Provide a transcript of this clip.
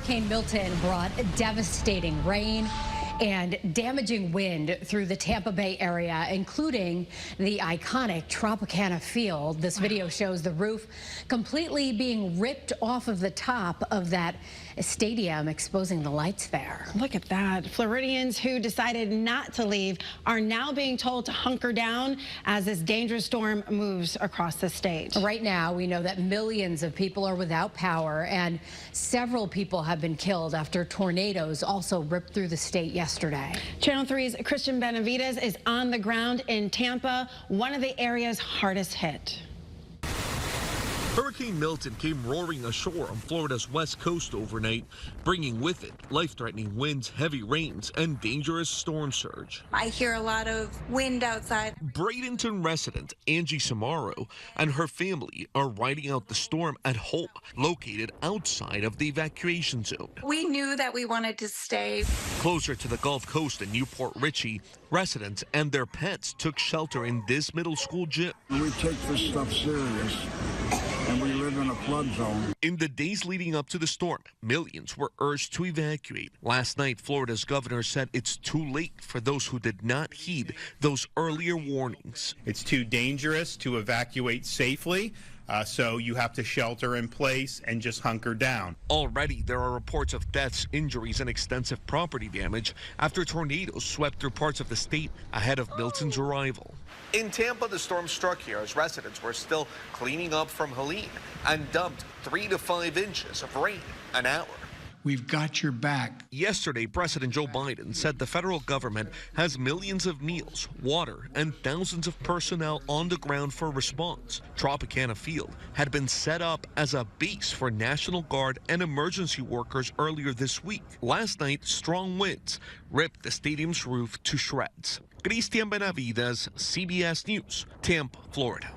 Hurricane Milton brought devastating rain and damaging wind through the Tampa Bay area, including the iconic Tropicana field. This video shows the roof completely being ripped off of the top of that stadium, exposing the lights there. Look at that. Floridians who decided not to leave are now being told to hunker down as this dangerous storm moves across the state. Right now, we know that millions of people are without power, and several people have been killed after tornadoes also ripped through the state yesterday. Channel 3's Christian Benavides is on the ground in Tampa, one of the area's hardest hit. Hurricane Milton came roaring ashore on Florida's west coast overnight, bringing with it life-threatening winds, heavy rains, and dangerous storm surge. I hear a lot of wind outside. Bradenton resident Angie Samaro and her family are riding out the storm at home, located outside of the evacuation zone. We knew that we wanted to stay. Closer to the Gulf Coast in Newport Richey, residents and their pets took shelter in this middle school gym. We take this stuff serious, and we live in a flood zone. In the days leading up to the storm, millions were urged to evacuate. Last night, Florida's governor said it's too late for those who did not heed those earlier warnings. It's too dangerous to evacuate safely. So you have to shelter in place and just hunker down. Already, there are reports of deaths, injuries, and extensive property damage after tornadoes swept through parts of the state ahead of Milton's arrival. In Tampa, the storm struck here as residents were still cleaning up from Helene and dumped 3 to 5 inches of rain an hour. We've got your back. Yesterday, President Joe Biden said the federal government has millions of meals, water, and thousands of personnel on the ground for response. Tropicana Field had been set up as a base for National Guard and emergency workers earlier this week. Last night, strong winds ripped the stadium's roof to shreds. Christian Benavides, CBS News, Tampa, Florida.